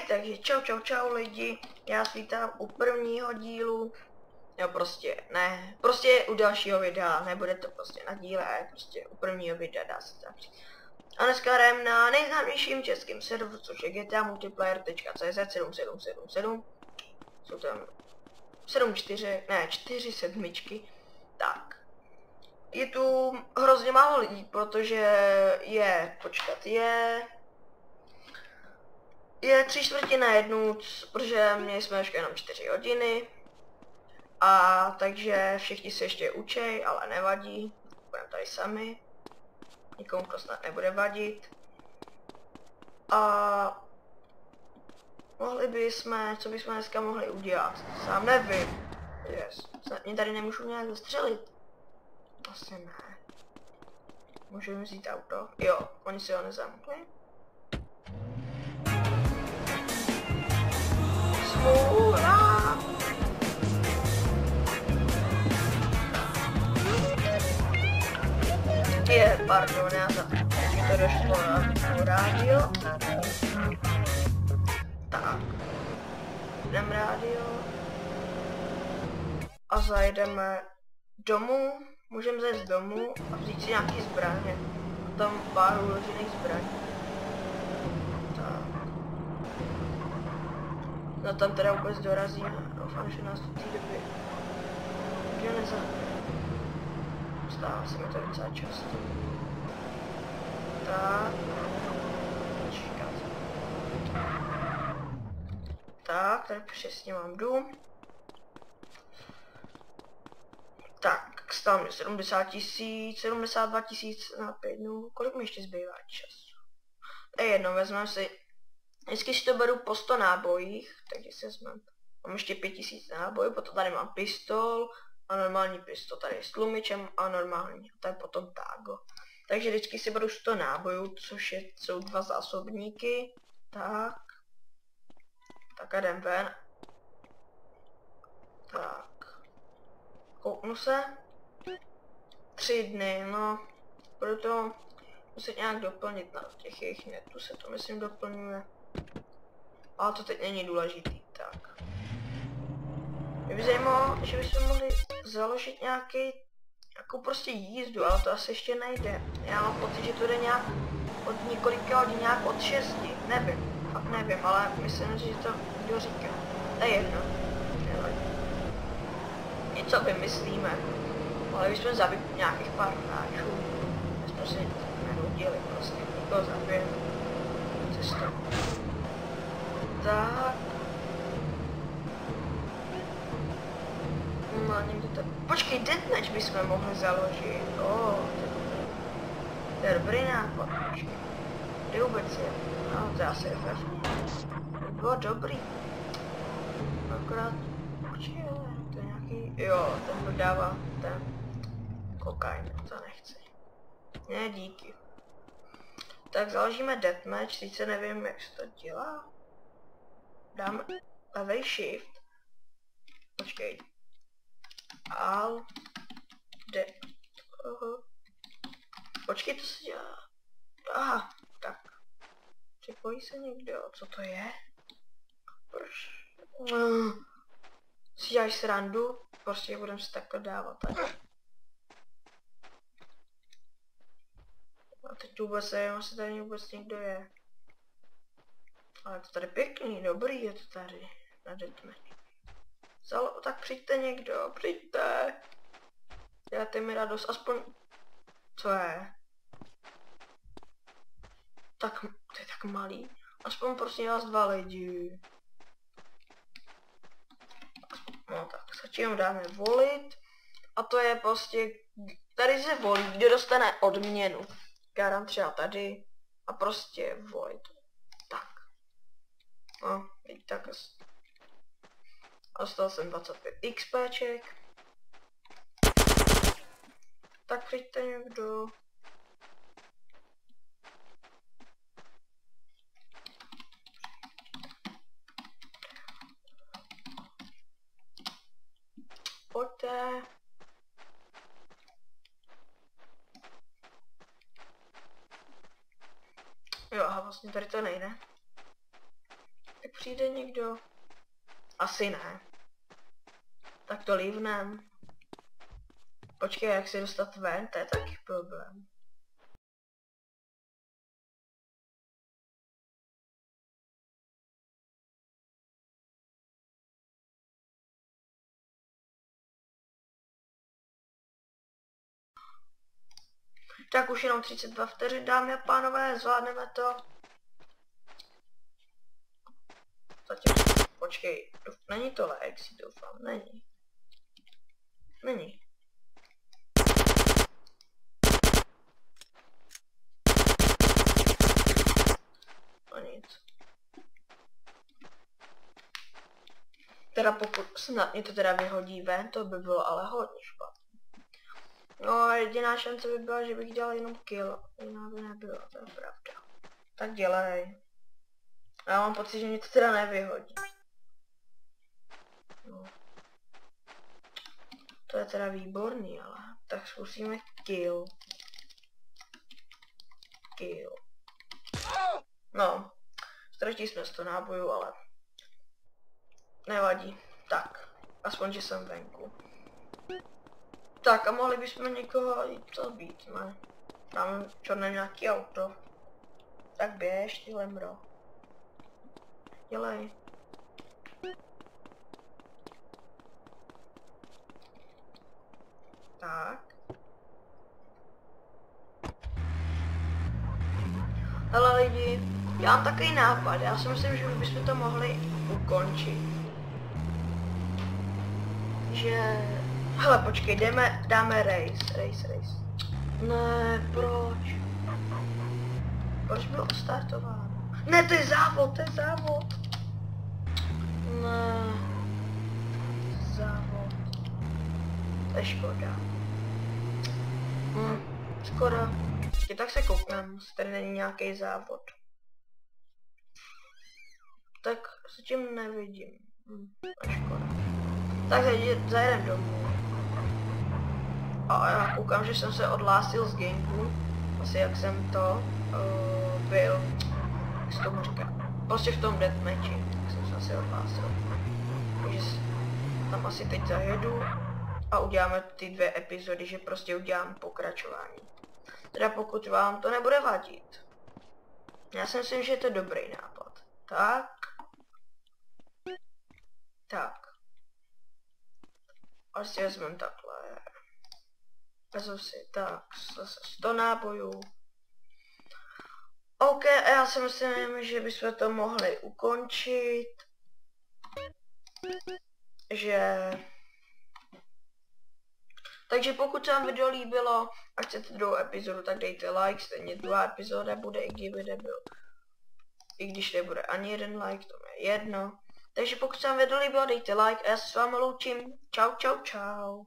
takže čau lidi, já vás vítám u prvního dílu, no prostě u dalšího videa, nebude to prostě na díle, prostě u prvního videa, dá se tak říct. A dneska hrajeme na nejznámějším českým serveru, což je gtamultiplayer.cz 7777, jsou tam 4 sedmičky, tak. Je tu hrozně málo lidí, protože je 3/4, protože měli jsme ještě jenom 4 hodiny. A takže všichni se ještě učej, ale nevadí. Budeme tady sami. Nikomu to snad nebude vadit. A co bychom dneska mohli udělat? Sám nevím. Yes. Snad mě tady nemůžu nějak zastřelit. Asi ne. Můžu vzít auto? Jo, oni si ho nezamkli. Smůla! Pardon, já za to došlo na rádio. Tak. Jdem rádio. A zajedeme domů. Můžeme zajít domů a vzít si nějaký zbraně. A tam pár uložených zbraní. Tak. No tam teda vůbec dorazíme. Doufám, že nás do té doby nikdo nezabije. Stává se mi to docela často. Tak. Čekat. Tak, tady přesně mám dům. Tak, stávám 70 000, 72 000 na 5 dnů. Kolik mi ještě zbývá času? To je jedno, vezmeme si. Vždycky si to beru po 100 nábojích, takže si vezmeme. Mám ještě 5000 nábojů, potom tady mám pistol. A normální pistol tady s tlumičem a normální. A to je potom tágo. Takže vždycky si beru 100 nábojů, což jsou 2 zásobníky. Tak. Tak a jdem ven. Tak. Kouknu se. 3 dny, no. Budu to muset nějak doplnit na těch jejich netů, se to myslím doplňuje. Ale to teď není důležitý, tak. Mě by zajímalo, že bychom mohli založit nějakou prostě jízdu, ale to asi ještě nejde. Já mám pocit, že to jde nějak od několika hodin, nějak od 6, nevím, fakt nevím, ale myslím si, že to kdo říká. To je jedno, nevadí. Něco vymyslíme, ale bychom zabili nějakých pár hráčů, jsme si nenudili, prostě někoho zabijeme cestou. Tak. No, někdy to... Počkej, deathmatch bychom mohli založit. To je dobrý nápad, počkej. Kde vůbec je? No, to je asi FF. To bylo dobrý. Akorát... Počkej, to je nějaký... Jo, ten prodává ten... kokain, to nechci. Ne, díky. Tak založíme deathmatch, sice nevím, jak se to dělá. Dáme levej shift. Počkej. Počkej, to se dělá. Aha, tak. Připojí se někdo, co to je? Proč? Si děláš srandu? Prostě budeme si takhle dávat tady. A teď vůbec nevím, jestli tady vůbec někdo je. Ale je to tady pěkný, dobrý je to tady. Na deathmatch. Tak přijďte někdo, přijďte. Děláte mi radost, aspoň... Co je? Tak, to je tak malý. Aspoň prosím vás 2 lidi. No tak, stačím dáme volit. A to je prostě... Tady se volí, kdo dostane odměnu. Já dám třeba tady. A prostě volit. Tak. No, teď tak asi. A dostal jsem 25 XPček. Tak přijďte někdo. Pojďte. Jo, a vlastně tady to nejde. Tak přijde někdo? Asi ne. Tak to lívnem. Počkej, jak se dostat ven, to je taky problém. Tak už jenom 32 vteřin, dámy a pánové, zvládneme to. Zatím, počkej, není to Lexi, doufám, není. Není. No nic. Teda pokud snad mě to teda vyhodí ven, to by bylo ale hodně špatné. No jediná šance by byla, že bych dělal jenom kill. Jiná by nebyla, to je pravda. Tak dělej. Já mám pocit, že mě to teda nevyhodí. No. To je teda výborný, ale tak zkusíme kill. Kill. No, ztratili jsme 100 nábojů, ale nevadí. Tak, aspoň, že jsem venku. Tak a mohli bychom někoho jít zabít, ne? Máme černé nějaký auto. Tak běž, ty lemro. Dělej. Tak. Hele lidi, já mám takový nápad, já si myslím, že bychom to mohli ukončit. Že... Hele počkej, dáme race. Ne, proč? Proč bylo startováno? Ne, to je závod. Ne. Závod. To je škoda. Škoda. Tak se kouknem, tady není nějaký závod. Tak se tím nevidím. To je škoda. Tak zajedem domů. A já koukám, že jsem se odhlásil z gameu. Asi jak jsem to byl, jak se tomu říká, prostě v tom deathmatchi, tak jsem se odhlásil. Takže tam asi teď zajedu a uděláme ty 2 epizody, že prostě udělám pokračování. Teda pokud vám to nebude vadit. Já si myslím, že je to dobrý nápad. Tak. A si vezmeme takhle. Vezmu si tak, zase 100 nábojů. OK, a já si myslím, že bychom to mohli ukončit. Takže pokud se vám video líbilo a chcete druhou epizodu, tak dejte like, stejně druhá epizoda bude, i když nebude ani jeden like, to je jedno. Takže pokud se vám video líbilo, dejte like a já se s vámi loučím. Čau.